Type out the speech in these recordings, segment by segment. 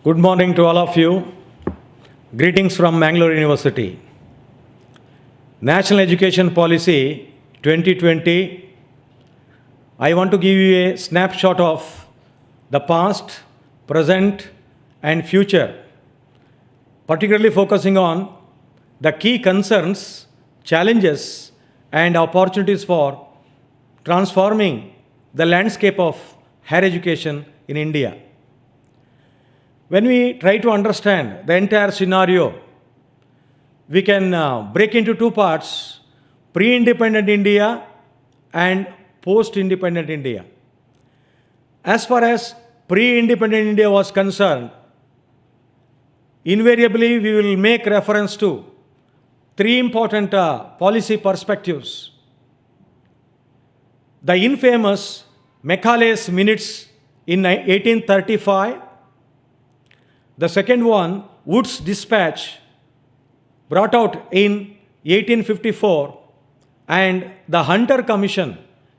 Good morning to all of you. Greetings from Mangalore University. National Education Policy 2020. I want to give you a snapshot of the past, present, and future, particularly focusing on the key concerns, challenges, and opportunities for transforming the landscape of higher education in India. When we try to understand the entire scenario, we can break into two parts: pre independent India and post independent India. As far as pre independent India was concerned, invariably we will make reference to three important policy perspectives. The infamous Macaulay's Minutes in 1835. The second one, Wood's Dispatch, brought out in 1854, and the Hunter Commission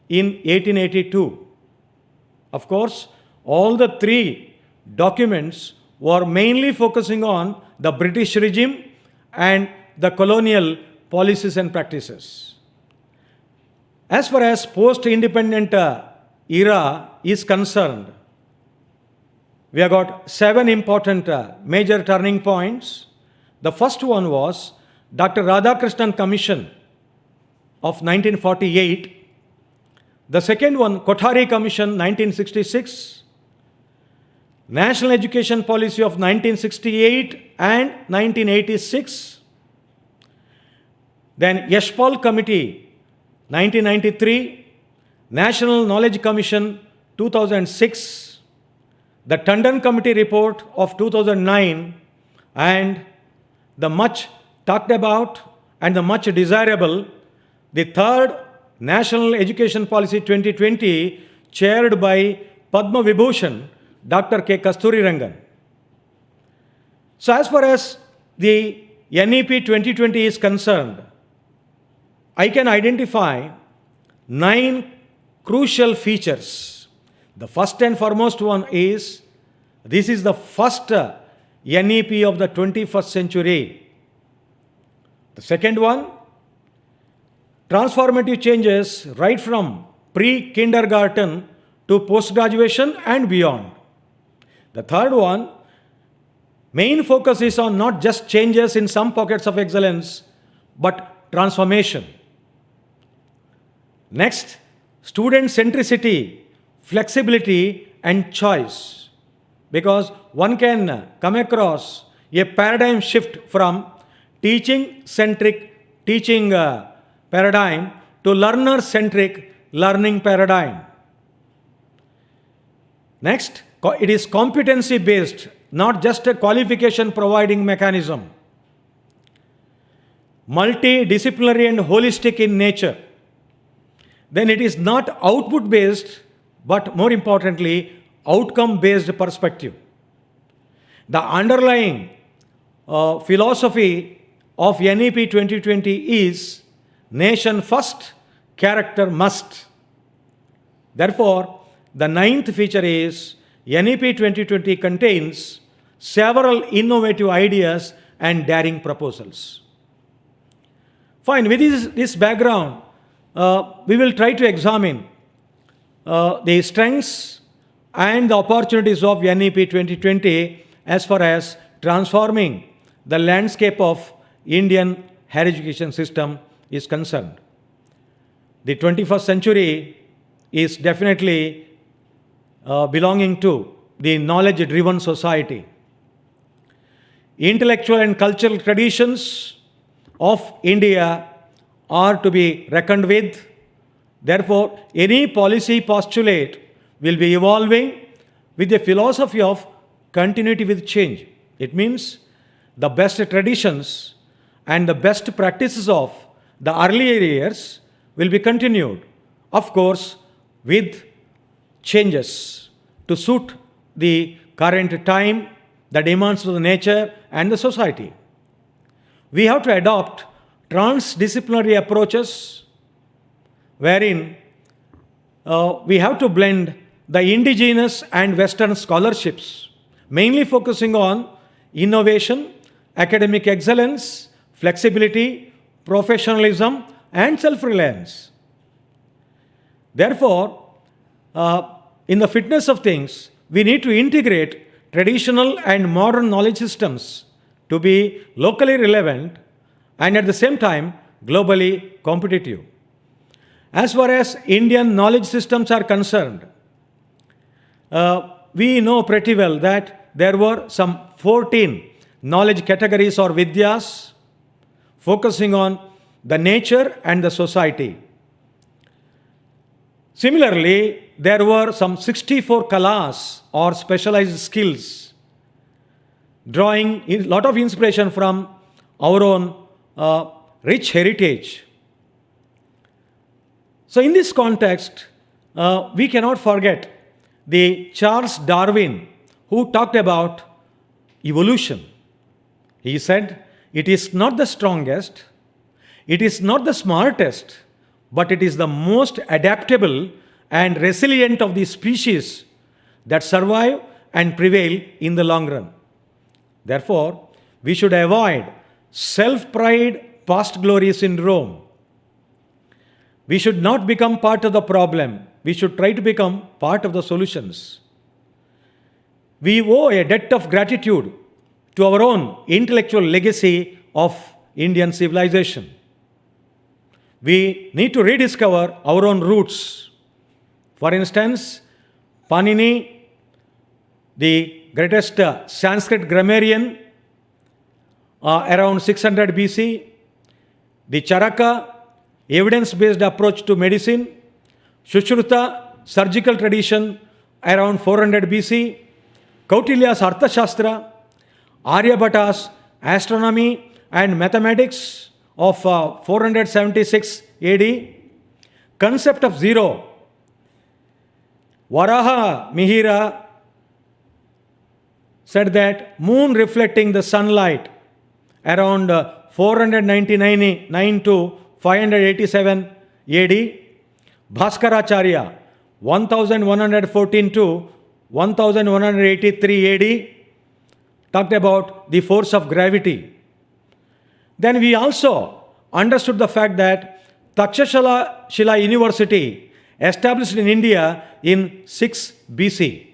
in 1882. Of course, all the three documents were mainly focusing on the British regime and the colonial policies and practices. As far as post-independent era is concerned, we have got seven important major turning points. The first one was Dr. Radhakrishnan Commission of 1948. The second one, Kothari Commission 1966. National Education Policy of 1968 and 1986. Then Yashpal Committee 1993. National Knowledge Commission 2006. The Tandon Committee report of 2009, and the much talked about and the much desirable, the third National Education Policy 2020, chaired by Padma Vibhushan, Dr. K. Kasturirangan. So as far as the NEP 2020 is concerned, I can identify 9 crucial features. The first and foremost one is, this is the first NEP of the 21st century. The second one, transformative changes right from pre-kindergarten to post-graduation and beyond. The third one, main focus is on not just changes in some pockets of excellence, but transformation. Next, student centricity, flexibility and choice, because one can come across a paradigm shift from teaching-centric teaching paradigm to learner-centric learning paradigm. Next, it is competency-based, not just a qualification-providing mechanism. Multidisciplinary and holistic in nature. Then it is not output-based, but more importantly, outcome-based perspective. The underlying philosophy of NEP 2020 is nation first, character must. Therefore, the ninth feature is NEP 2020 contains several innovative ideas and daring proposals. Fine, with this background, we will try to examine the strengths and the opportunities of NEP 2020 as far as transforming the landscape of Indian higher education system is concerned. The 21st century is definitely belonging to the knowledge-driven society. Intellectual and cultural traditions of India are to be reckoned with. Therefore, any policy postulate will be evolving with a philosophy of continuity with change. It means the best traditions and the best practices of the earlier years will be continued, of course, with changes to suit the current time, the demands of the nature and the society. We have to adopt transdisciplinary approaches wherein we have to blend the indigenous and Western scholarships mainly focusing on innovation, academic excellence, flexibility, professionalism, and self-reliance. Therefore, in the fitness of things, we need to integrate traditional and modern knowledge systems to be locally relevant and at the same time globally competitive. As far as Indian knowledge systems are concerned, we know pretty well that there were some 14 knowledge categories or vidyas focusing on the nature and the society. Similarly, there were some 64 kalas or specialized skills, drawing a lot of inspiration from our own rich heritage. So, in this context, we cannot forget the Charles Darwin, who talked about evolution. He said, "It is not the strongest, it is not the smartest, but it is the most adaptable and resilient of the species that survive and prevail in the long run." Therefore, we should avoid self-pride, past glory syndrome. We should not become part of the problem. We should try to become part of the solutions. We owe a debt of gratitude to our own intellectual legacy of Indian civilization. We need to rediscover our own roots. For instance, Panini, the greatest Sanskrit grammarian, around 600 BC, the Charaka, evidence-based approach to medicine, Sushruta, surgical tradition, around 400 BC, Kautilya's Arthashastra, Aryabhata's astronomy and mathematics of 476 AD, concept of zero, Varaha Mihira said that moon reflecting the sunlight around 499 to 587 AD, Bhaskaracharya 1114 to 1183 AD talked about the force of gravity. Then we also understood the fact that Takshashila University, established in India in 6 BC.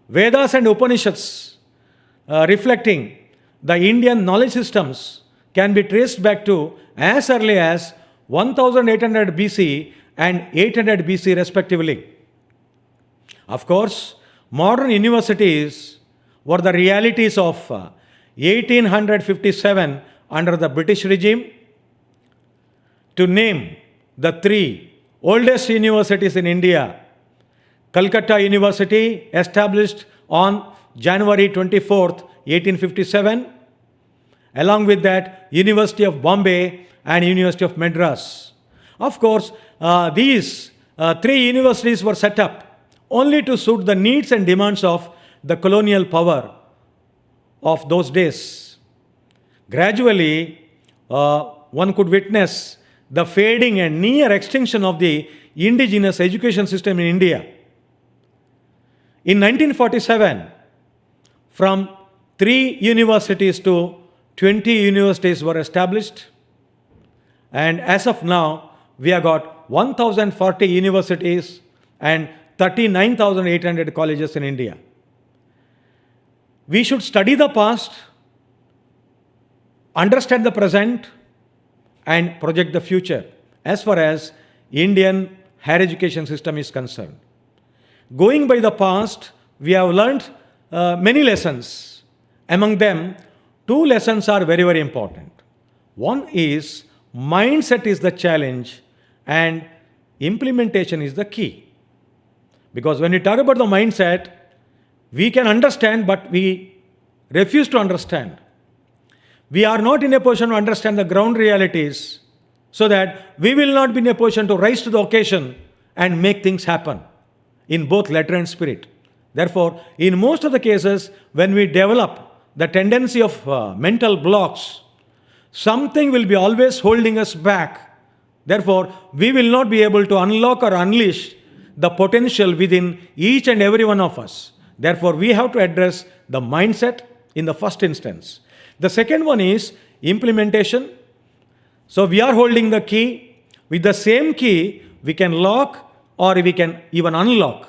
Vedas and Upanishads, reflecting the Indian knowledge systems, can be traced back to as early as 1800 BC and 800 BC respectively. Of course, modern universities were the realities of 1857 under the British regime. To name the 3 oldest universities in India, Calcutta University, established on January 24th, 1857, along with that, University of Bombay and University of Madras. Of course, these 3 universities were set up only to suit the needs and demands of the colonial power of those days. Gradually, one could witness the fading and near extinction of the indigenous education system in India. In 1947, from 3 universities to 20 universities were established, and as of now, we have got 1,040 universities and 39,800 colleges in India. We should study the past, understand the present, and project the future as far as Indian higher education system is concerned. Going by the past, we have learned many lessons. Among them, 2 lessons are very, very important. One is mindset is the challenge and implementation is the key. Because when we talk about the mindset, we can understand, but we refuse to understand. We are not in a position to understand the ground realities, so that we will not be in a position to rise to the occasion and make things happen in both letter and spirit. Therefore, in most of the cases, when we develop the tendency of mental blocks, something will be always holding us back. Therefore, we will not be able to unlock or unleash the potential within each and every one of us. Therefore, we have to address the mindset in the first instance. The second one is implementation. So we are holding the key. With the same key, we can lock or we can even unlock.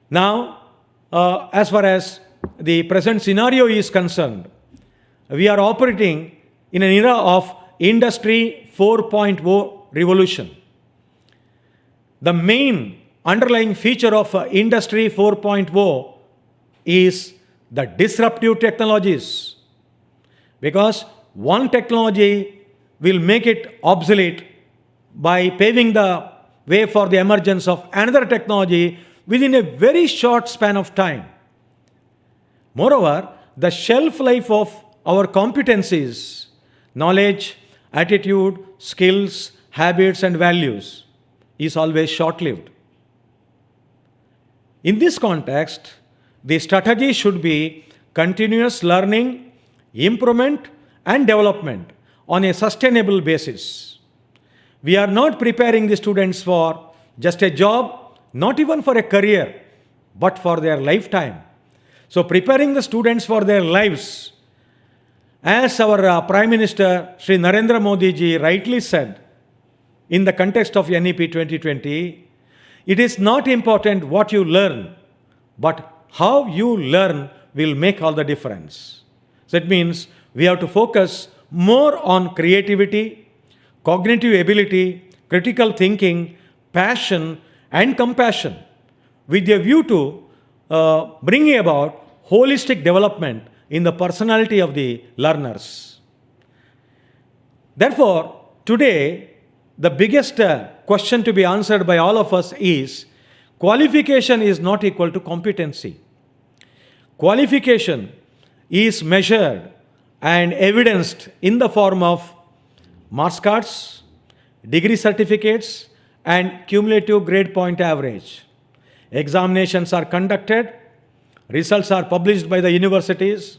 Now, as far as the present scenario is concerned, we are operating in an era of Industry 4.0 revolution. The main underlying feature of Industry 4.0 is the disruptive technologies, because one technology will make it obsolete by paving the way for the emergence of another technology within a very short span of time. Moreover, the shelf life of our competencies, knowledge, attitude, skills, habits, and values is always short-lived. In this context, the strategy should be continuous learning, improvement, and development on a sustainable basis. We are not preparing the students for just a job, not even for a career, but for their lifetime. So preparing the students for their lives, as our Prime Minister Sri Narendra Modi ji rightly said in the context of NEP 2020, it is not important what you learn, but how you learn will make all the difference. So it means we have to focus more on creativity, cognitive ability, critical thinking, passion, and compassion, with a view to bringing about holistic development in the personality of the learners. Therefore, today, the biggest question to be answered by all of us is qualification is not equal to competency. Qualification is measured and evidenced in the form of marks cards, degree certificates, and cumulative grade point average. Examinations are conducted, results are published by the universities,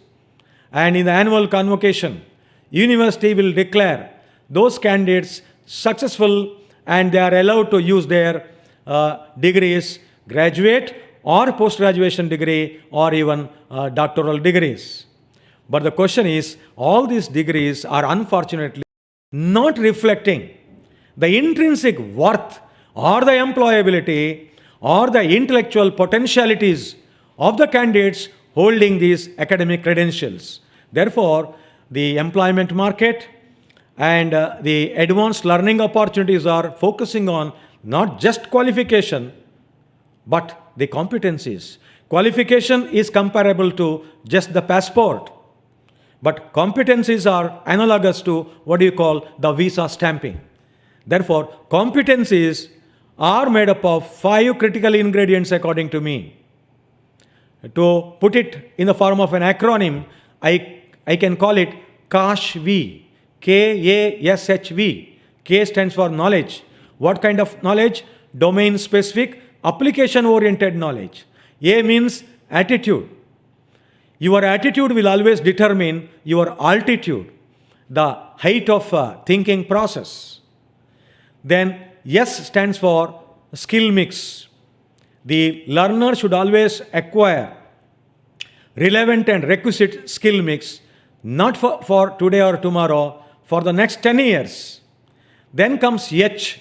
and in the annual convocation, university will declare those candidates successful, and they are allowed to use their degrees, graduate or post-graduation degree, or even doctoral degrees. But the question is, all these degrees are unfortunately not reflecting the intrinsic worth or the employability or the intellectual potentialities of the candidates holding these academic credentials. Therefore, the employment market and the advanced learning opportunities are focusing on not just qualification, but the competencies. Qualification is comparable to just the passport, but competencies are analogous to what you call the visa stamping. Therefore, competencies are made up of 5 critical ingredients according to me. To put it in the form of an acronym, I can call it KASHV, KASHV. K stands for knowledge. What kind of knowledge? Domain-specific, application-oriented knowledge. A means attitude. Your attitude will always determine your altitude, the height of thinking process. Then S stands for skill mix. The learner should always acquire relevant and requisite skill mix, not for today or tomorrow, for the next 10 years. Then comes H.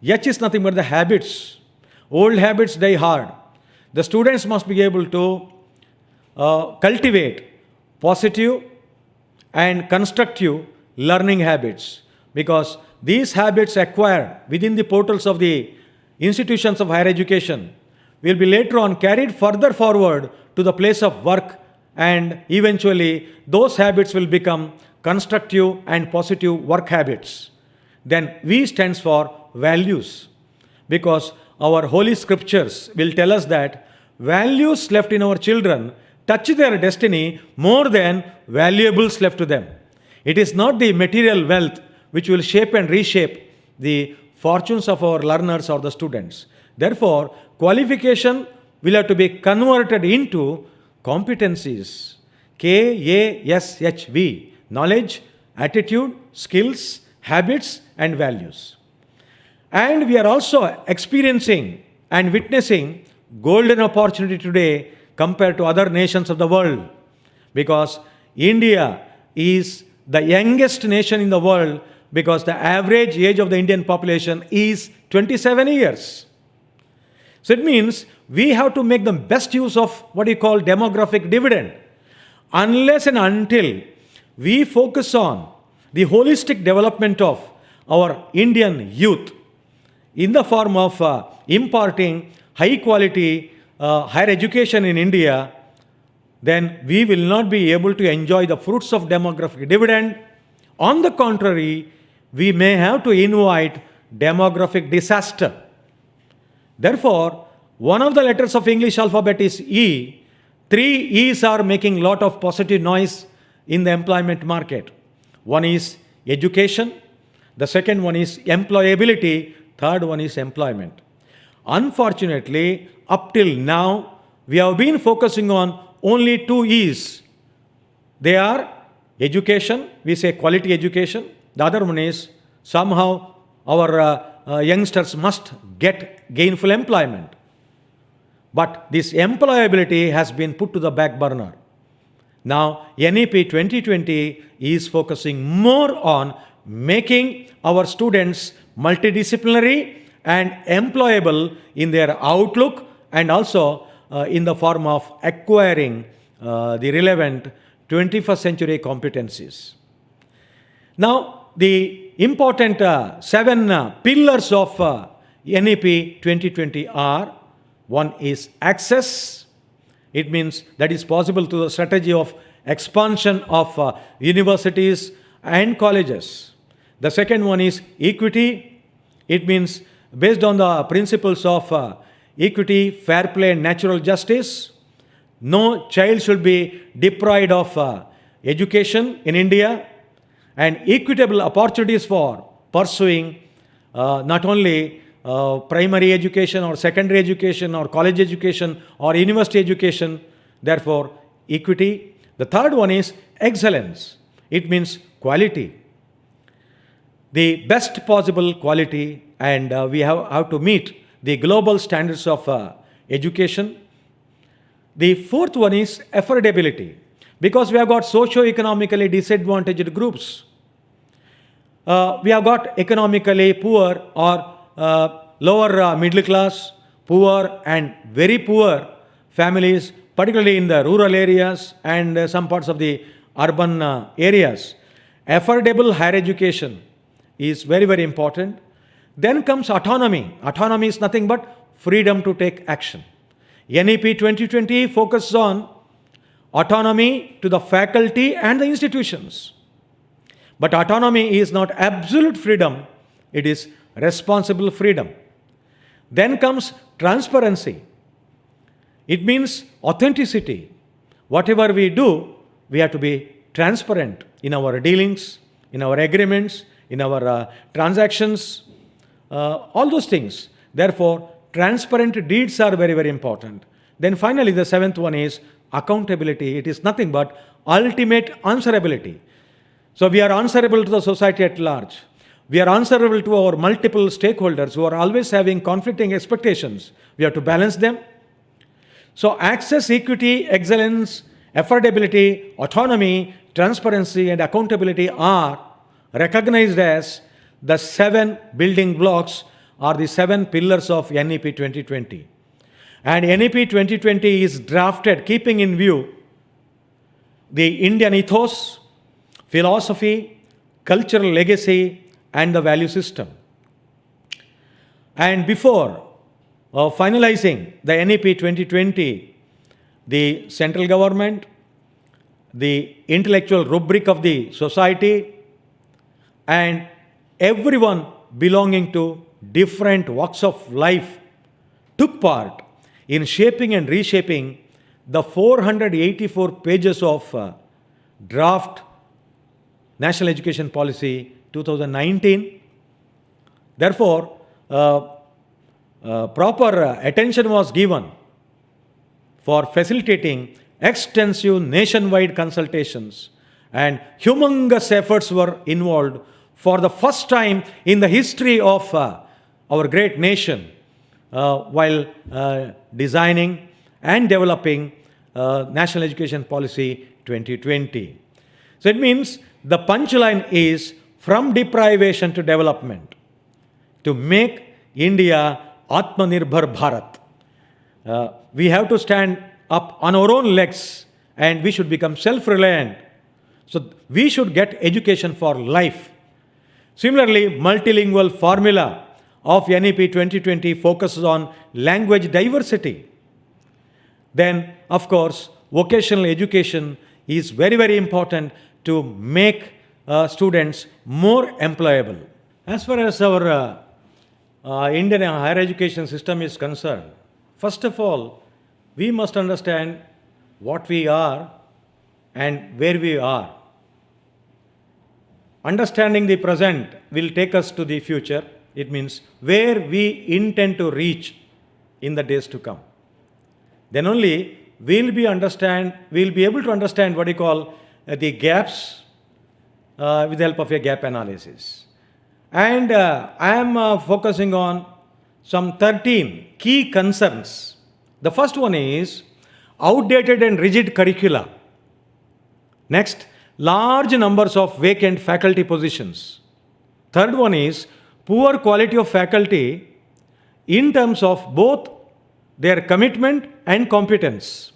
H is nothing but the habits. Old habits die hard. The students must be able to cultivate positive and constructive learning habits, because these habits acquired within the portals of the institutions of higher education will be later on carried further forward to the place of work, and eventually those habits will become constructive and positive work habits. Then V stands for values, because our holy scriptures will tell us that values left in our children touch their destiny more than valuables left to them. It is not the material wealth which will shape and reshape the fortunes of our learners or the students. Therefore, qualification will have to be converted into competencies. KASHV, knowledge, attitude, skills, habits, and values. And we are also experiencing and witnessing golden opportunity today compared to other nations of the world, because India is the youngest nation in the world, because the average age of the Indian population is 27 years. So it means we have to make the best use of what you call demographic dividend. Unless and until we focus on the holistic development of our Indian youth in the form of imparting high quality higher education in India, then we will not be able to enjoy the fruits of demographic dividend. On the contrary, we may have to invite demographic disaster. Therefore, one of the letters of English alphabet is E. 3 E's are making lot of positive noise in the employment market. One is education, the second one is employability, third one is employment. Unfortunately, up till now, we have been focusing on only 2 E's. They are education, we say quality education. The other one is somehow our youngsters must get gainful employment. But this employability has been put to the back burner. Now, NEP 2020 is focusing more on making our students multidisciplinary and employable in their outlook, and also in the form of acquiring the relevant 21st century competencies. Now, the important 7 pillars of NEP 2020 are: one is access. It means that is possible through the strategy of expansion of universities and colleges. The second one is equity. It means based on the principles of equity, fair play, and natural justice, no child should be deprived of education in India, and equitable opportunities for pursuing not only primary education or secondary education or college education or university education, therefore equity. The third one is excellence. It means quality, the best possible quality, and we have to meet the global standards of education. The fourth one is affordability, because we have got socio-economically disadvantaged groups. We have got economically poor or lower middle class, poor and very poor families, particularly in the rural areas and some parts of the urban areas. Affordable higher education is very, very important. Then comes autonomy. Autonomy is nothing but freedom to take action. NEP 2020 focuses on autonomy to the faculty and the institutions. But autonomy is not absolute freedom, it is responsible freedom. Then comes transparency. It means authenticity. Whatever we do, we have to be transparent in our dealings, in our agreements, in our transactions, all those things. Therefore, transparent deeds are very, very important. Then finally, the seventh one is accountability. It is nothing but ultimate answerability. So we are answerable to the society at large. We are answerable to our multiple stakeholders who are always having conflicting expectations. We have to balance them. So access, equity, excellence, affordability, autonomy, transparency, and accountability are recognized as the 7 building blocks or the 7 pillars of NEP 2020. And NEP 2020 is drafted keeping in view the Indian ethos, philosophy, cultural legacy, and the value system. And before finalizing the NEP 2020, the central government, the intellectual rubric of the society, and everyone belonging to different walks of life took part in shaping and reshaping the 484 pages of draft National Education Policy 2019. Therefore, proper attention was given for facilitating extensive nationwide consultations, and humongous efforts were involved for the first time in the history of our great nation while designing and developing National Education Policy 2020. So it means the punchline is from deprivation to development to make India Atmanirbhar Bharat. We have to stand up on our own legs and we should become self-reliant. So we should get education for life. Similarly, multilingual formula of NEP 2020 focuses on language diversity. Then, of course, vocational education is very, very important to make students more employable. As far as our Indian higher education system is concerned, first of all, we must understand what we are and where we are. Understanding the present will take us to the future. It means where we intend to reach in the days to come. Then only we'll be able to understand what you call the gaps with the help of a gap analysis. And I am focusing on some 13 key concerns. The first one is outdated and rigid curricula. Next, large numbers of vacant faculty positions. Third one is poor quality of faculty in terms of both their commitment and competence.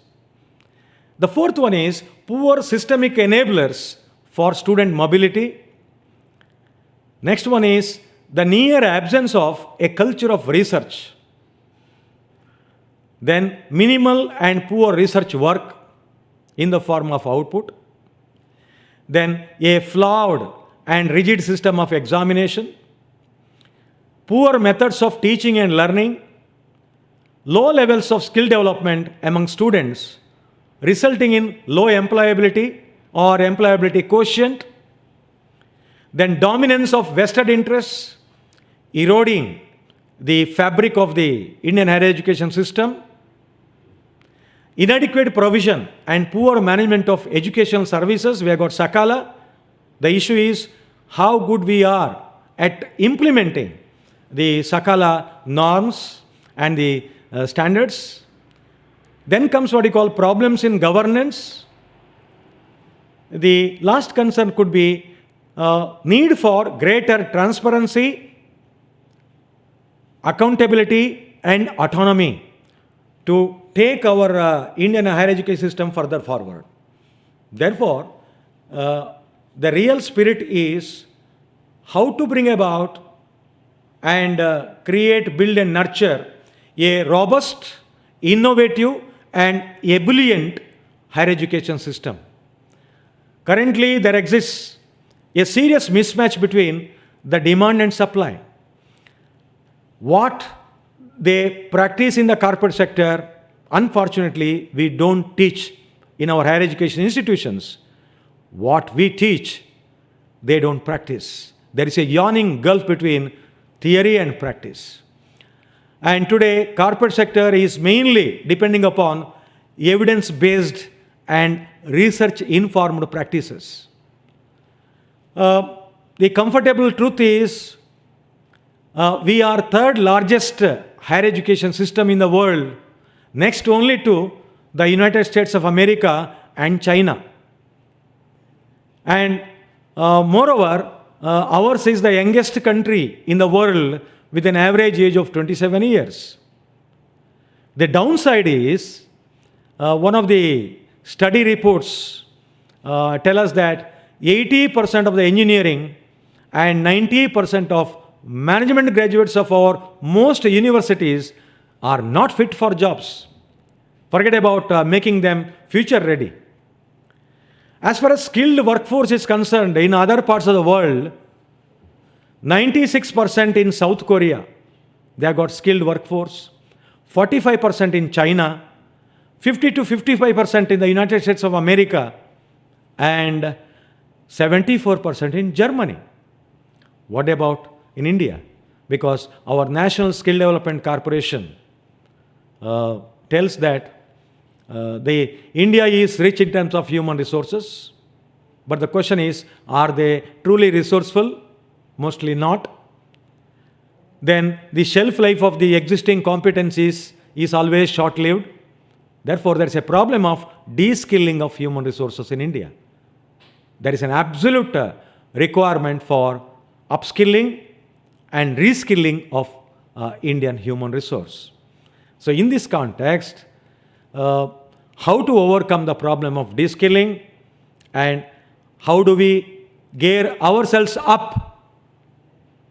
The fourth one is poor systemic enablers for student mobility. Next one is the near absence of a culture of research. Then minimal and poor research work in the form of output. Then a flawed and rigid system of examination. Poor methods of teaching and learning. Low levels of skill development among students, resulting in low employability or employability quotient. Then dominance of vested interests, eroding the fabric of the Indian higher education system. Inadequate provision and poor management of educational services. We have got Sakala. The issue is how good we are at implementing the Sakala norms and the standards. Then comes what you call problems in governance. The last concern could be need for greater transparency, accountability, and autonomy to take our Indian higher education system further forward. Therefore, the real spirit is how to bring about and create, build, and nurture a robust, innovative, and ebullient higher education system. Currently, there exists a serious mismatch between the demand and supply. What they practice in the corporate sector, unfortunately, we don't teach in our higher education institutions. What we teach, they don't practice. There is a yawning gulf between theory and practice. And today, corporate sector is mainly depending upon evidence-based and research-informed practices. The comfortable truth is we are third largest higher education system in the world, next only to the United States of America and China. And moreover, ours is the youngest country in the world with an average age of 27 years. The downside is one of the study reports tell us that 80% of the engineering and 90% of management graduates of our most universities are not fit for jobs. Forget about making them future ready. As far as skilled workforce is concerned, in other parts of the world, 96% in South Korea, they have got skilled workforce, 45% in China, 50 to 55% in the United States of America, and 74% in Germany. What about in India? Because our National Skill Development Corporation tells that India is rich in terms of human resources, but the question is, are they truly resourceful? Mostly not. Then the shelf life of the existing competencies is always short-lived. Therefore, there is a problem of de-skilling of human resources in India. There is an absolute requirement for upskilling and reskilling of Indian human resource. So in this context, how to overcome the problem of de-skilling and how do we gear ourselves up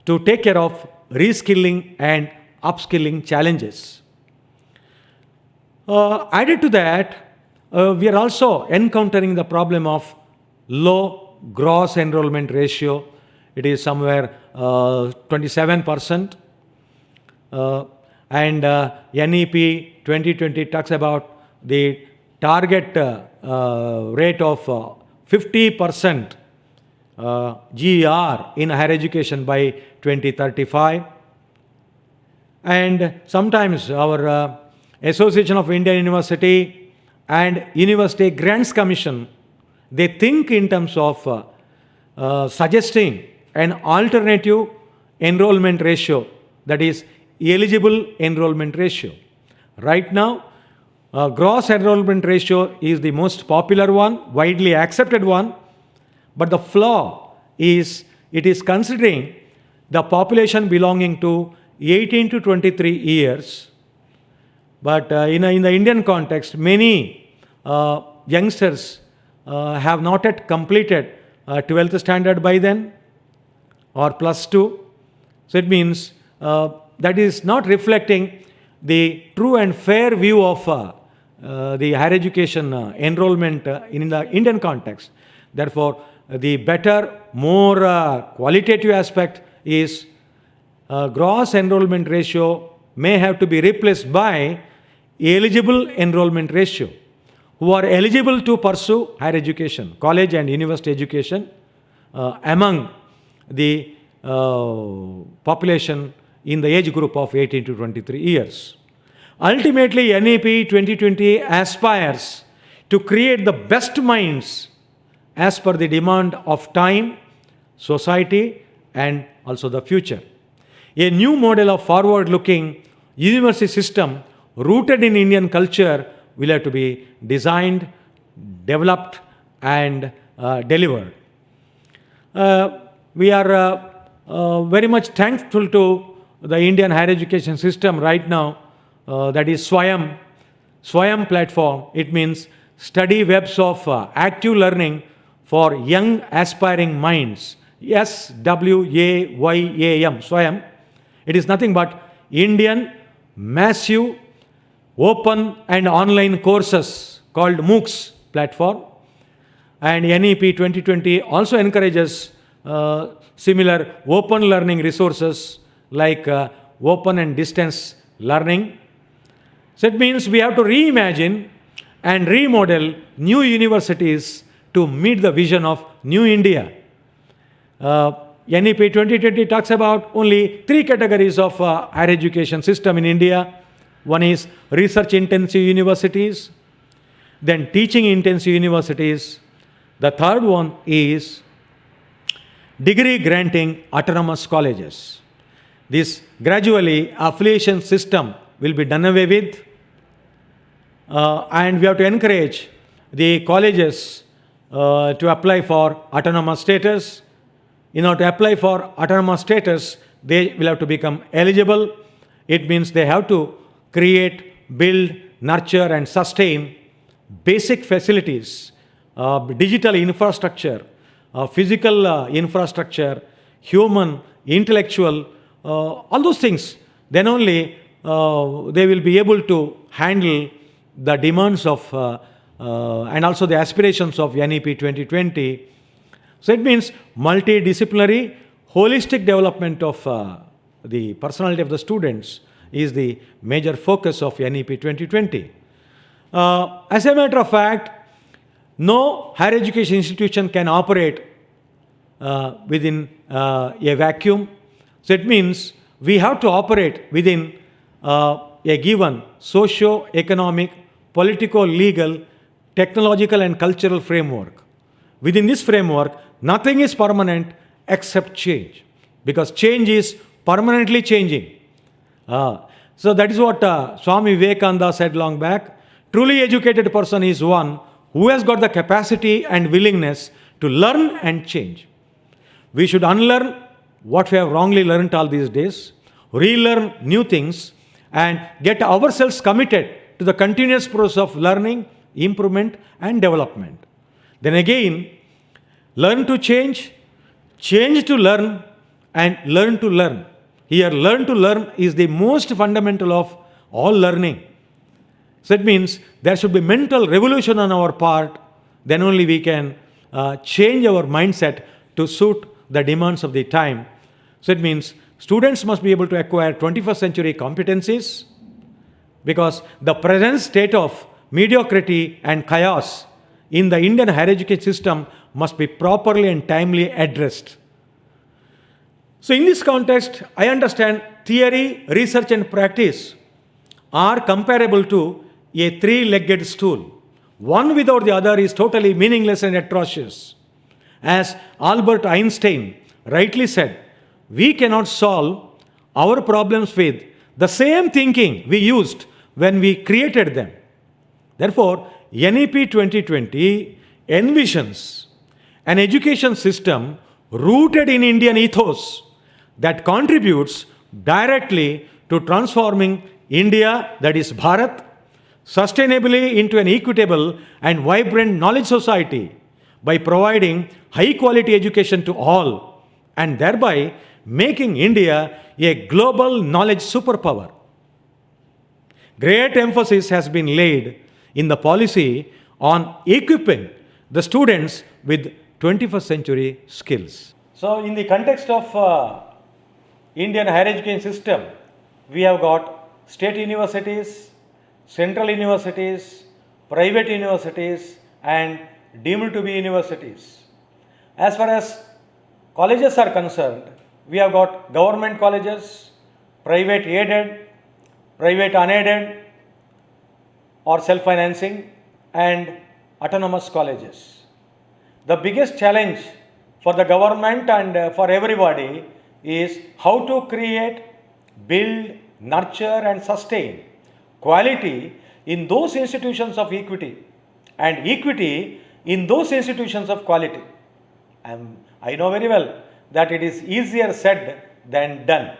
to take care of reskilling and upskilling challenges. Added to that, we are also encountering the problem of low gross enrollment ratio. It is somewhere 27%. And NEP 2020 talks about the target rate of 50% GER in higher education by 2035. And sometimes our Association of Indian University and University Grants Commission, they think in terms of suggesting an alternative enrollment ratio, that is eligible enrollment ratio. Right now, gross enrollment ratio is the most popular one, widely accepted one, but the flaw is it is considering the population belonging to 18 to 23 years. But in the Indian context, many youngsters have not yet completed 12th standard by then or plus 2. So it means that is not reflecting the true and fair view of the higher education enrollment in the Indian context. Therefore, the better, more qualitative aspect is gross enrollment ratio may have to be replaced by eligible enrollment ratio. Who are eligible to pursue higher education, college and university education among the population in the age group of 18 to 23 years. Ultimately, NEP 2020 aspires to create the best minds as per the demand of time, society, and also the future. A new model of forward-looking university system rooted in Indian culture will have to be designed, developed, and delivered. We are very much thankful to the Indian higher education system right now, that is Swayam platform. It means study webs of active learning for young aspiring minds. SWAYAM, Swayam. It is nothing but Indian massive open and online courses called MOOCs platform. And NEP 2020 also encourages similar open learning resources like open and distance learning. So it means we have to reimagine and remodel new universities to meet the vision of New India. NEP 2020 talks about only 3 categories of higher education system in India. One is research-intensive universities, then teaching-intensive universities. The third one is degree-granting autonomous colleges. This gradually affiliation system will be done away with, and we have to encourage the colleges to apply for autonomous status. In order to apply for autonomous status, they will have to become eligible. It means they have to create, build, nurture, and sustain basic facilities, digital infrastructure, physical infrastructure, human, intellectual, all those things. Then only they will be able to handle the demands of and also the aspirations of NEP 2020. So it means multidisciplinary, holistic development of the personality of the students is the major focus of NEP 2020. As a matter of fact, no higher education institution can operate within a vacuum. So it means we have to operate within a given socio-economic, politico-legal, technological and cultural framework. Within this framework, nothing is permanent except change, because change is permanently changing. So that is what Swami Vivekananda said long back. Truly educated person is one who has got the capacity and willingness to learn and change. We should unlearn what we have wrongly learned all these days, relearn new things, and get ourselves committed to the continuous process of learning, improvement, and development. Then again, learn to change, change to learn, and learn to learn. Here, learn to learn is the most fundamental of all learning. So it means there should be mental revolution on our part, then only we can change our mindset to suit the demands of the time. So it means students must be able to acquire 21st century competencies, because the present state of mediocrity and chaos in the Indian higher education system must be properly and timely addressed. So in this context, I understand theory, research and practice are comparable to a three-legged stool. One without the other is totally meaningless and atrocious. As Albert Einstein rightly said, we cannot solve our problems with the same thinking we used when we created them. Therefore, NEP 2020 envisions an education system rooted in Indian ethos that contributes directly to transforming India, that is Bharat, sustainably into an equitable and vibrant knowledge society by providing high quality education to all, and thereby making India a global knowledge superpower. Great emphasis has been laid in the policy on equipping the students with 21st century skills. So in the context of Indian higher education system, we have got state universities, central universities, private universities, and deemed to be universities. As far as colleges are concerned, we have got government colleges, private aided, private unaided or self-financing, and autonomous colleges. The biggest challenge for the government and for everybody is how to create, build, nurture and sustain quality in those institutions of equity and equity in those institutions of quality. I know very well that it is easier said than done.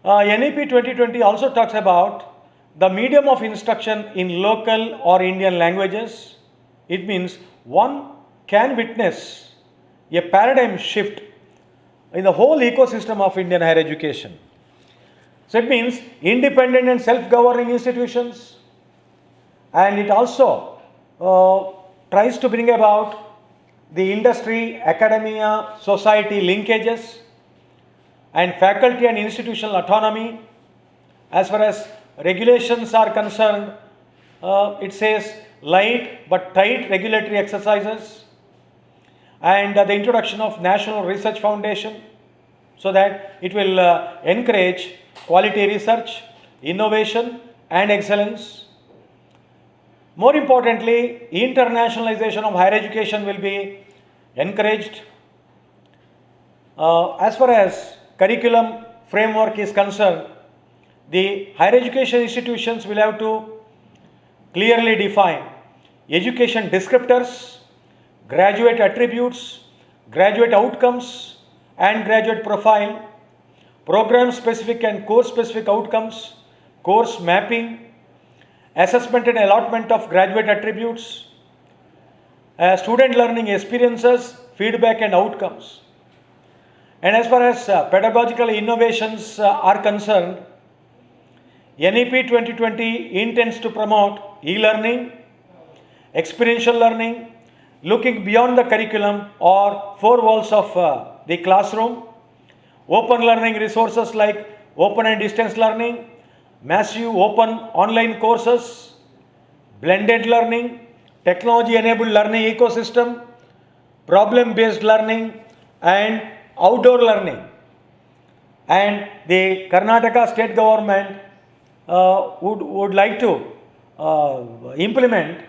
NEP 2020 also talks about the medium of instruction in local or Indian languages. It means one can witness a paradigm shift in the whole ecosystem of Indian higher education. So it means independent and self-governing institutions, and it also tries to bring about the industry, academia, society linkages, and faculty and institutional autonomy. As far as regulations are concerned, it says light but tight regulatory exercises, and the introduction of National Research Foundation, so that it will encourage quality research, innovation and excellence. More importantly, internationalization of higher education will be encouraged. As far as curriculum framework is concerned, the higher education institutions will have to clearly define education descriptors, graduate attributes, graduate outcomes and graduate profile, program specific and course specific outcomes, course mapping, assessment and allotment of graduate attributes, student learning experiences, feedback and outcomes. And as far as pedagogical innovations are concerned, NEP 2020 intends to promote e-learning, experiential learning, looking beyond the curriculum or four walls of the classroom, open learning resources like open and distance learning, massive open online courses, blended learning, technology-enabled learning ecosystem, problem-based learning, and outdoor learning. And the Karnataka state government would like to implement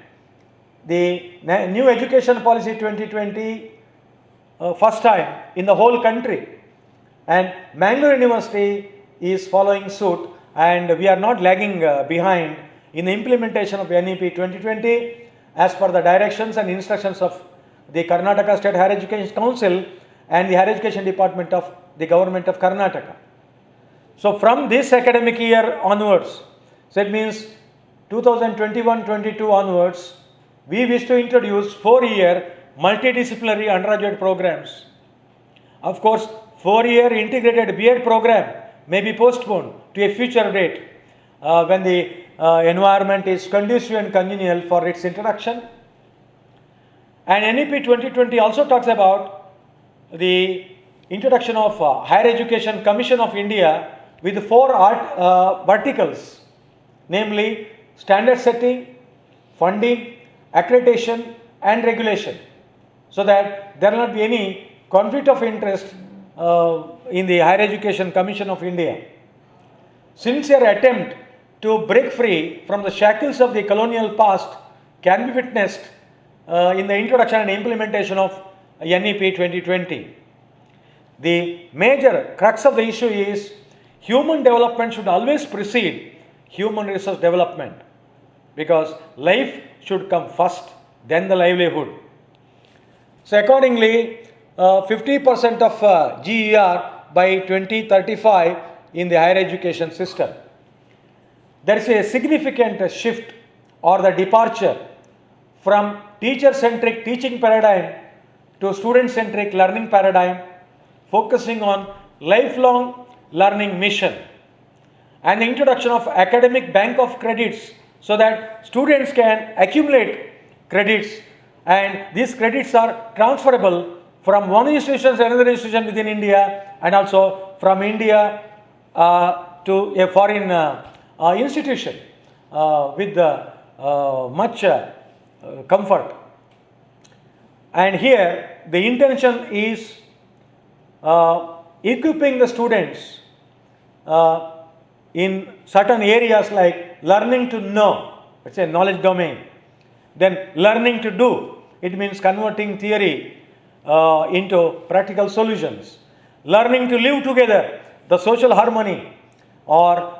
the new education policy 2020 first time in the whole country, and Mangalore University is following suit, and we are not lagging behind in the implementation of NEP 2020 as per the directions and instructions of the Karnataka State Higher Education Council and the Higher Education Department of the Government of Karnataka. So from this academic year onwards, so it means 2021-22 onwards, we wish to introduce 4-year multidisciplinary undergraduate programs. Of course, 4-year integrated B.Ed program may be postponed to a future date when the environment is conducive and congenial for its introduction. And NEP 2020 also talks about the introduction of Higher Education Commission of India with 4 verticals, namely standard setting, funding, accreditation and regulation, so that there will not be any conflict of interest in the Higher Education Commission of India. Sincere attempt to break free from the shackles of the colonial past can be witnessed in the introduction and implementation of NEP 2020. The major crux of the issue is human development should always precede human resource development, because life should come first, then the livelihood. So accordingly, 50% of GER by 2035 in the higher education system. There is a significant shift or the departure from teacher-centric teaching paradigm to student-centric learning paradigm, focusing on lifelong learning mission, and the introduction of academic bank of credits so that students can accumulate credits, and these credits are transferable from one institution to another institution within India, and also from India to a foreign institution with much comfort. And here the intention is equipping the students in certain areas like learning to know, it's a knowledge domain. Then learning to do, it means converting theory into practical solutions. Learning to live together, the social harmony or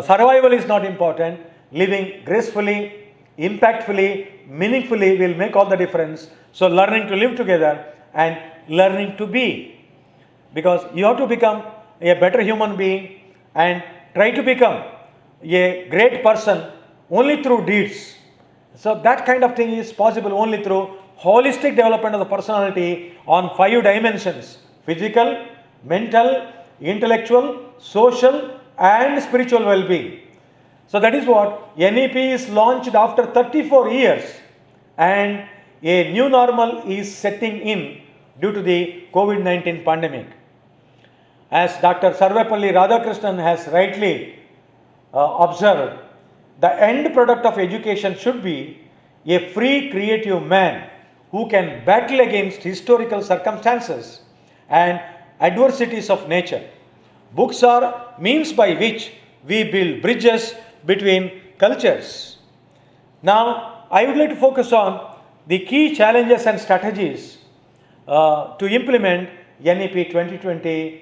survival is not important. Living gracefully, impactfully, meaningfully will make all the difference. So learning to live together and learning to be, because you have to become a better human being and try to become a great person only through deeds. So that kind of thing is possible only through holistic development of the personality on 5 dimensions: physical, mental, intellectual, social and spiritual well-being. So that is what NEP is launched after 34 years, and a new normal is setting in due to the COVID-19 pandemic. As Dr. Sarvepalli Radhakrishnan has rightly observed, the end product of education should be a free, creative man who can battle against historical circumstances and adversities of nature. Books are means by which we build bridges between cultures. Now, I would like to focus on the key challenges and strategies to implement NEP 2020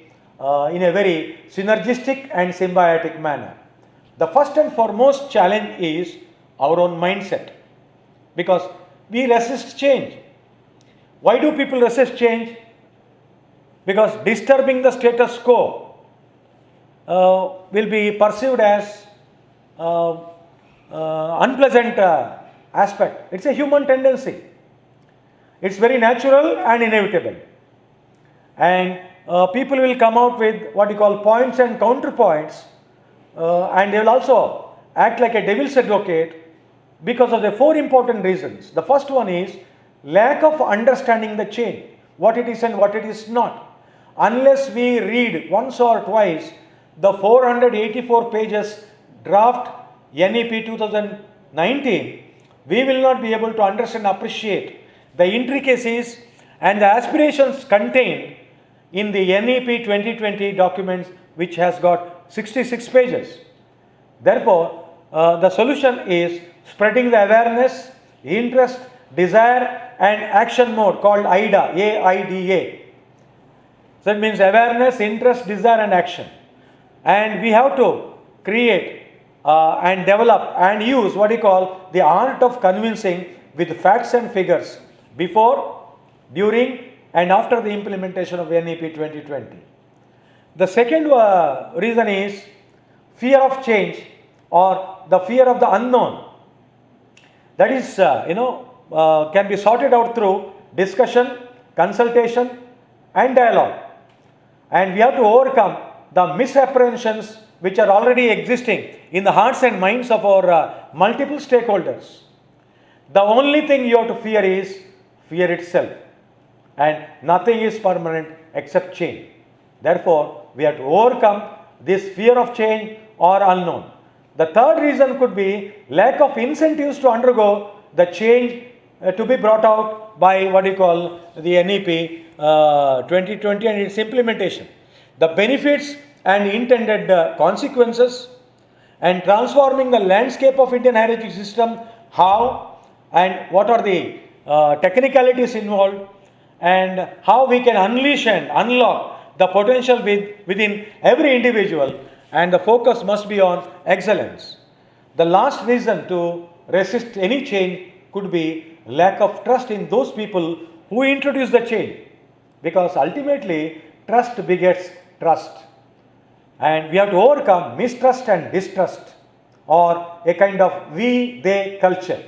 in a very synergistic and symbiotic manner. The first and foremost challenge is our own mindset, because we resist change. Why do people resist change? Because disturbing the status quo will be perceived as unpleasant aspect. It's a human tendency. It's very natural and inevitable. And people will come out with what you call points and counterpoints, and they will also act like a devil's advocate because of the 4 important reasons. The first one is lack of understanding the change, what it is and what it is not. Unless we read once or twice the 484 pages draft NEP 2019, we will not be able to understand and appreciate the intricacies and the aspirations contained in the NEP 2020 documents, which has got 66 pages. Therefore, the solution is spreading the awareness, interest, desire and action mode called AIDA, A-I-D-A. So it means awareness, interest, desire and action. And we have to create and develop and use what we call the art of convincing with facts and figures before, during, and after the implementation of NEP 2020. The second reason is fear of change or the fear of the unknown. That is, can be sorted out through discussion, consultation, and dialogue. And we have to overcome the misapprehensions which are already existing in the hearts and minds of our multiple stakeholders. The only thing you have to fear is fear itself. And nothing is permanent except change. Therefore, we have to overcome this fear of change or unknown. The third reason could be lack of incentives to undergo the change to be brought out by what you call the NEP 2020 and its implementation. The benefits and intended consequences and transforming the landscape of Indian higher education system, how and what are the technicalities involved, and how we can unleash and unlock the potential within every individual, and the focus must be on excellence. The last reason to resist any change could be lack of trust in those people who introduce the change, because ultimately trust begets trust. And we have to overcome mistrust and distrust, or a kind of we-they culture.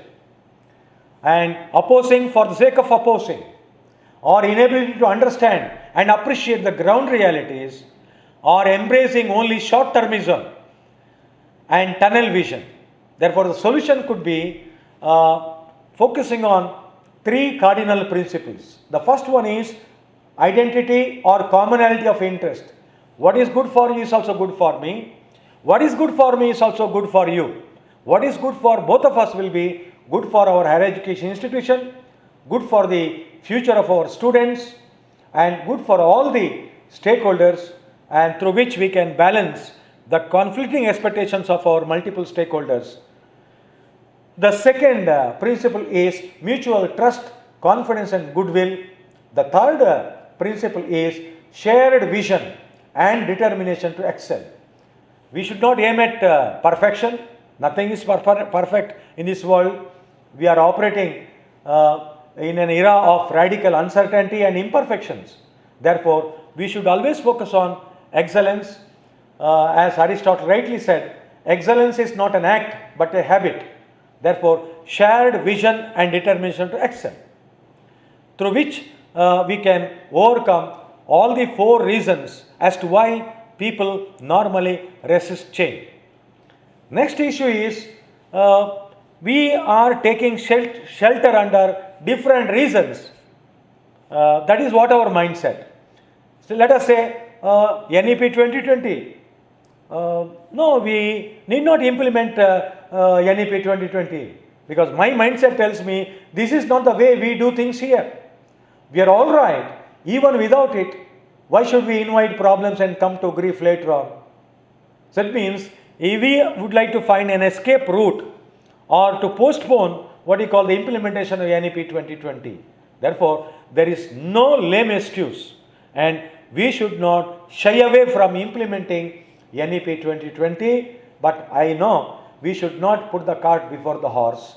And opposing for the sake of opposing, or inability to understand and appreciate the ground realities, or embracing only short-termism and tunnel vision. Therefore, the solution could be focusing on three cardinal principles. The first one is identity or commonality of interest. What is good for you is also good for me. What is good for me is also good for you. What is good for both of us will be good for our higher education institution, good for the future of our students, and good for all the stakeholders, and through which we can balance the conflicting expectations of our multiple stakeholders. The second principle is mutual trust, confidence, and goodwill. The third principle is shared vision and determination to excel. We should not aim at perfection. Nothing is perfect in this world. We are operating in an era of radical uncertainty and imperfections. Therefore, we should always focus on excellence. As Aristotle rightly said, excellence is not an act but a habit. Therefore, shared vision and determination to excel, through which we can overcome all the four reasons as to why people normally resist change. Next issue is we are taking shelter under different reasons. That is what our mindset. So let us say NEP 2020. No, we need not implement NEP 2020, because my mindset tells me this is not the way we do things here. We are all right even without it. Why should we invite problems and come to grief later on? So that means if we would like to find an escape route or to postpone what we call the implementation of NEP 2020. Therefore, there is no lame excuse, and we should not shy away from implementing NEP 2020. But I know we should not put the cart before the horse.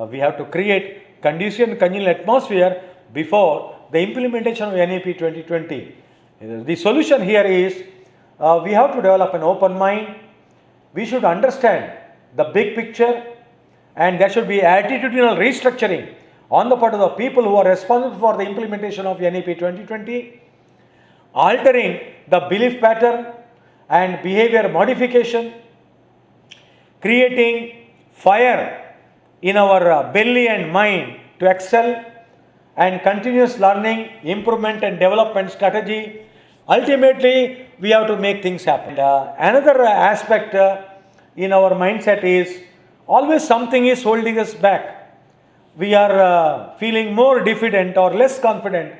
We have to create conducive and congenial atmosphere before the implementation of NEP 2020. The solution here is we have to develop an open mind. We should understand the big picture, and there should be attitudinal restructuring on the part of the people who are responsible for the implementation of NEP 2020, altering the belief pattern and behavior modification, creating fire in our belly and mind to excel, and continuous learning, improvement and development strategy. Ultimately, we have to make things happen. Another aspect in our mindset is always something is holding us back. We are feeling more diffident or less confident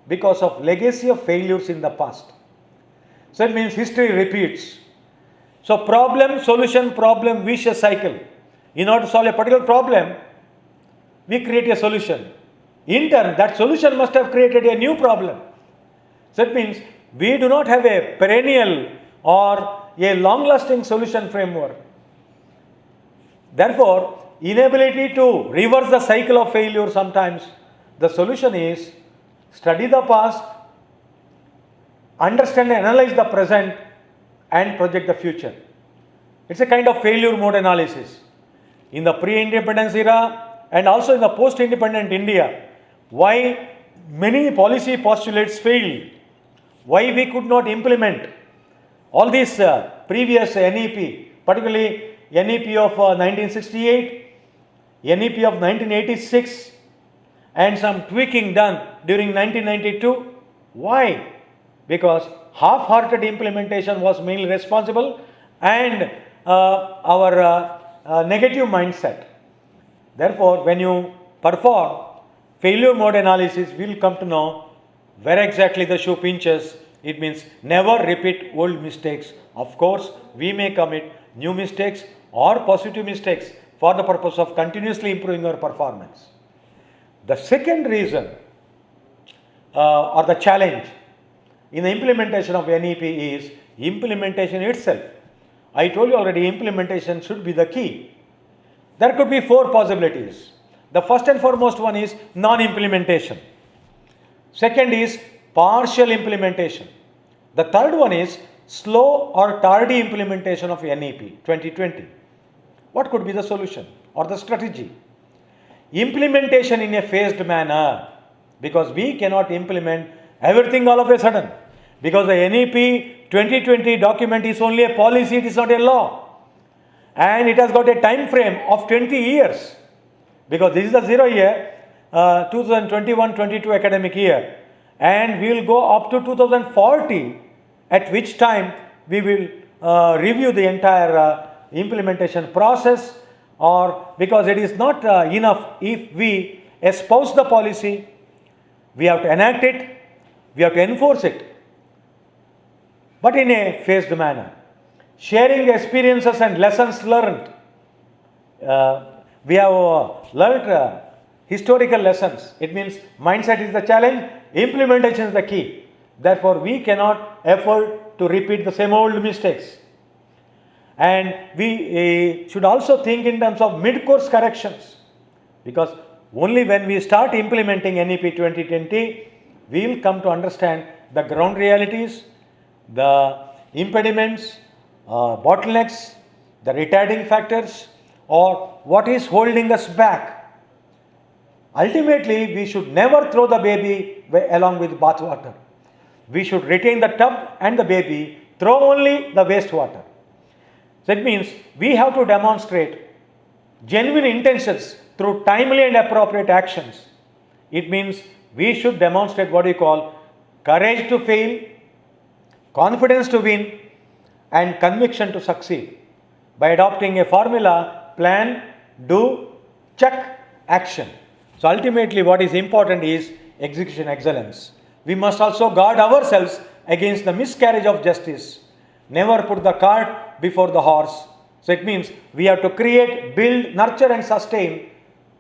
because of legacy of failures in the past. So it means history repeats. So problem, solution, problem, vicious cycle. In order to solve a particular problem, we create a solution. In turn, that solution must have created a new problem. So it means we do not have a perennial or a long-lasting solution framework. Therefore, inability to reverse the cycle of failure sometimes, the solution is study the past, understand and analyze the present, and project the future. It's a kind of failure mode analysis. In the pre-independence era and also in the post-independent India, why many policy postulates failed, why we could not implement all these previous NEP, particularly NEP of 1968, NEP of 1986, and some tweaking done during 1992. Why? Because half-hearted implementation was mainly responsible, and our negative mindset. Therefore, when you perform failure mode analysis, we will come to know where exactly the shoe pinches. It means never repeat old mistakes. Of course, we may commit new mistakes or positive mistakes for the purpose of continuously improving our performance. The second reason or the challenge in the implementation of NEP is implementation itself. I told you already, implementation should be the key. There could be four possibilities. The first and foremost one is non-implementation. Second is partial implementation. The third one is slow or tardy implementation of NEP 2020. What could be the solution or the strategy? Implementation in a phased manner, because we cannot implement everything all of a sudden, because the NEP 2020 document is only a policy, it is not a law, and it has got a time frame of 20 years, because this is the 0 year 2021-22 academic year, and we will go up to 2040, at which time we will review the entire implementation process, or because it is not enough if we espouse the policy, we have to enact it, we have to enforce it, but in a phased manner. Sharing experiences and lessons learned. We have learned historical lessons. It means mindset is the challenge, implementation is the key. Therefore, we cannot afford to repeat the same old mistakes. And we should also think in terms of mid-course corrections, because only when we start implementing NEP 2020, we will come to understand the ground realities, the impediments, bottlenecks, the retarding factors, or what is holding us back. Ultimately, we should never throw the baby along with bathwater. We should retain the tub and the baby, throw only the wastewater. That means we have to demonstrate genuine intentions through timely and appropriate actions. It means we should demonstrate what we call courage to fail, confidence to win, and conviction to succeed by adopting a formula: plan, do, check, action. So ultimately what is important is execution excellence. We must also guard ourselves against the miscarriage of justice. Never put the cart before the horse. So it means we have to create, build, nurture and sustain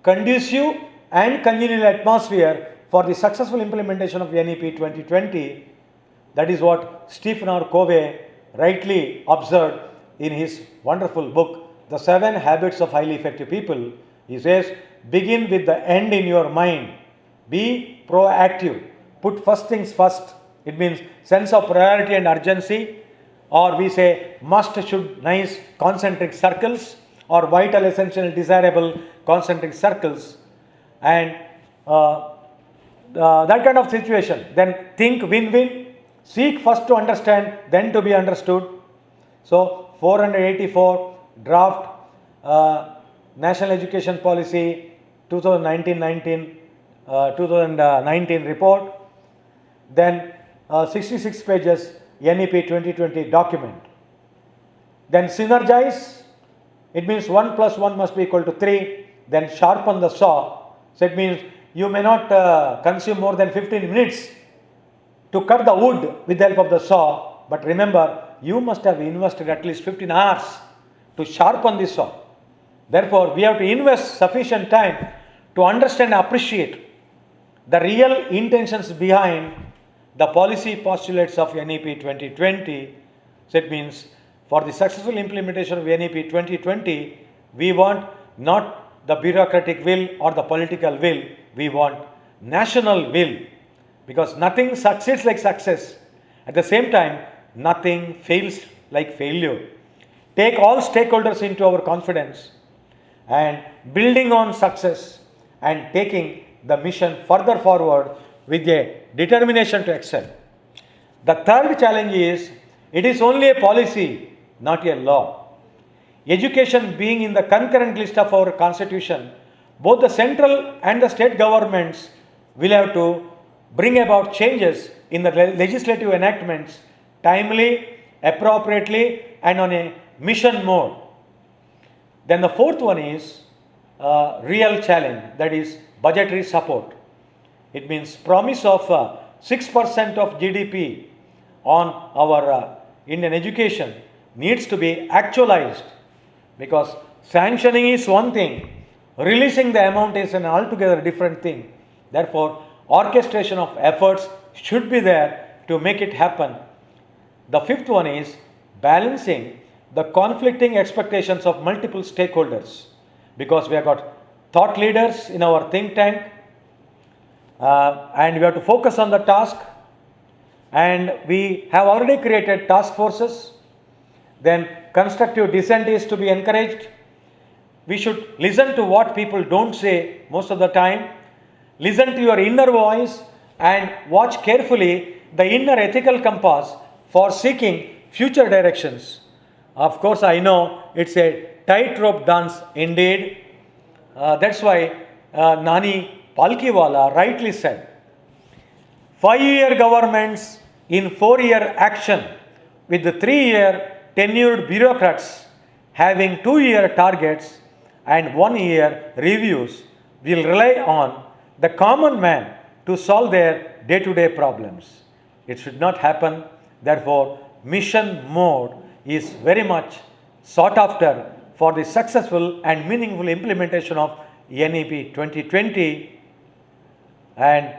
conducive and congenial atmosphere for the successful implementation of NEP 2020. That is what Stephen R. Covey rightly observed in his wonderful book, The 7 Habits of Highly Effective People. He says, begin with the end in your mind. Be proactive. Put first things first. It means sense of priority and urgency, or we say must, should, nice, concentric circles, or vital, essential, desirable, concentric circles, and that kind of situation. Then think win-win. Seek first to understand, then to be understood. So 484 draft National Education Policy 2019 report. Then 66 pages NEP 2020 document. Then synergize. It means 1 plus 1 must be equal to 3. Then sharpen the saw. So it means you may not consume more than 15 minutes to cut the wood with the help of the saw. But remember, you must have invested at least 15 hours to sharpen this saw. Therefore, we have to invest sufficient time to understand and appreciate the real intentions behind the policy postulates of NEP 2020. So it means for the successful implementation of NEP 2020, We want not the bureaucratic will or the political will, we want national will, because nothing succeeds like success. At the same time, nothing fails like failure. Take all stakeholders into our confidence and building on success and taking the mission further forward with a determination to excel. The third challenge is it is only a policy, not a law. Education being in the concurrent list of our constitution, both the central and the state governments will have to bring about changes in the legislative enactments timely, appropriately, and on a mission mode. Then the fourth one is real challenge, that is budgetary support. It means promise of 6% of GDP on our Indian education needs to be actualized, because sanctioning is one thing, releasing the amount is an altogether different thing. Therefore, orchestration of efforts should be there to make it happen. The fifth one is balancing the conflicting expectations of multiple stakeholders, because we have got thought leaders in our think tank and we have to focus on the task, and we have already created task forces. Then constructive dissent is to be encouraged. We should listen to what people don't say most of the time. Listen to your inner voice and watch carefully the inner ethical compass for seeking future directions. Of course, I know it's a tightrope dance indeed. That's why Nani Palkiwala rightly said, 5-year governments in 4-year action with the 3-year tenured bureaucrats having 2-year targets and 1-year reviews will rely on the common man to solve their day-to-day problems. It should not happen. Therefore, mission mode is very much sought after for the successful and meaningful implementation of NEP 2020, and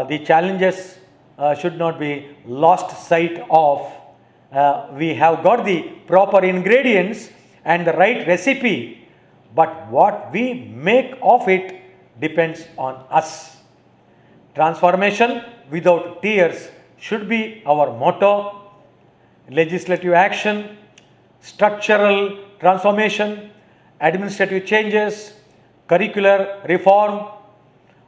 the challenges should not be lost sight of. We have got the proper ingredients and the right recipe, but what we make of it depends on us. Transformation without tears should be our motto. Legislative action, structural transformation, administrative changes, curricular reform,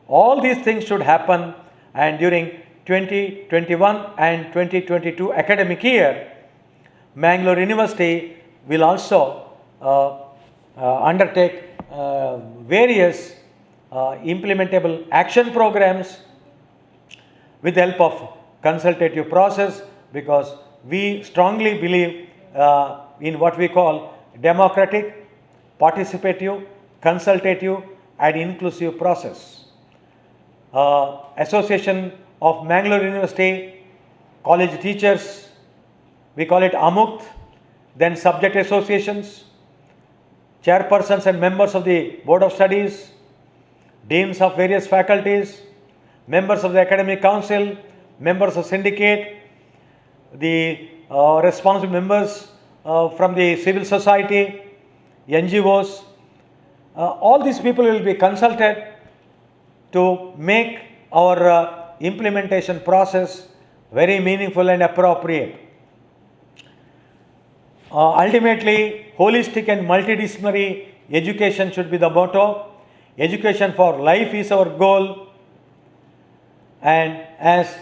all these things should happen, and during 2021 and 2022 academic year, Mangalore University will also undertake various implementable action programs with the help of consultative process, because we strongly believe in what we call democratic, participative, consultative and inclusive process. Association of Mangalore University College Teachers, we call it AMUKT, then subject associations, chairpersons and members of the Board of Studies, deans of various faculties, members of the Academic Council, members of syndicate, the responsible members from the civil society, NGOs, all these people will be consulted to make our implementation process very meaningful and appropriate. Ultimately, holistic and multidisciplinary education should be the motto. Education for life is our goal. And as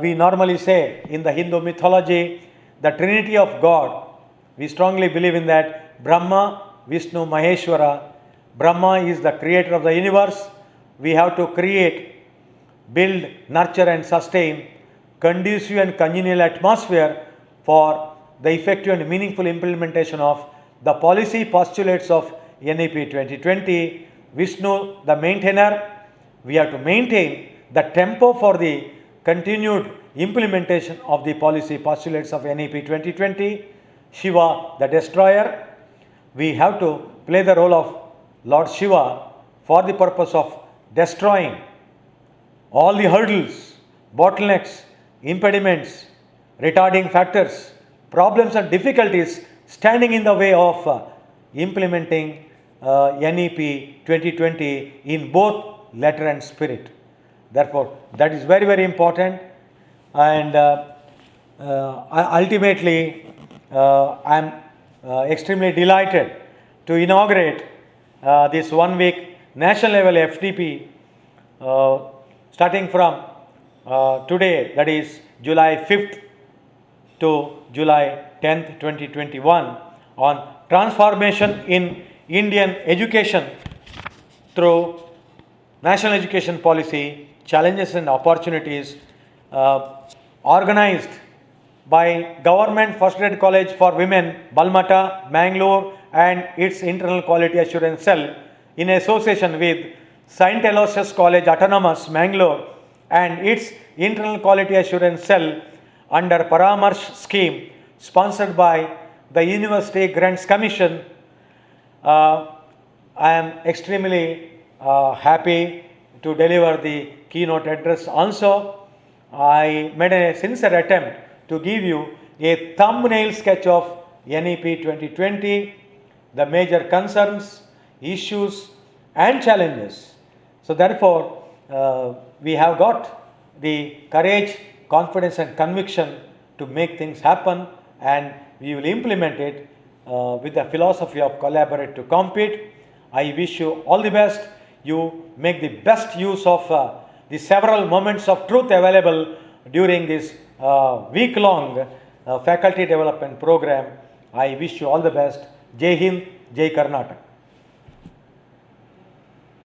we normally say in the Hindu mythology, the Trinity of God, we strongly believe in that. Brahma, Vishnu, Maheshwara. Brahma is the creator of the universe. We have to create, build, nurture and sustain conducive and congenial atmosphere for the effective and meaningful implementation of the policy postulates of NEP 2020. Vishnu, the maintainer, we have to maintain the tempo for the continued implementation of the policy postulates of NEP 2020. Shiva, the destroyer, we have to play the role of Lord Shiva for the purpose of destroying all the hurdles, bottlenecks, impediments, retarding factors, problems and difficulties standing in the way of implementing NEP 2020 in both letter and spirit. Therefore, that is very, very important. And ultimately, I am extremely delighted to inaugurate this 1 week national level FDP starting from today, that is July 5th to July 10th, 2021, on transformation in Indian education through national education policy, challenges and opportunities, organized by Government First Grade College for Women, Balmata, Mangalore, and its Internal Quality Assurance Cell in association with St. Aloysius College Autonomous, Mangalore, and its Internal Quality Assurance Cell under Paramarsh scheme sponsored by the University Grants Commission. I am extremely happy to deliver the keynote address. Also, I made a sincere attempt to give you a thumbnail sketch of NEP 2020, the major concerns, issues and challenges. So therefore, we have got the courage, confidence and conviction to make things happen, and we will implement it with the philosophy of collaborate to compete. I wish you all the best. You make the best use of the several moments of truth available during this week-long faculty development program. I wish you all the best. Jai Hind, Jai Karnataka.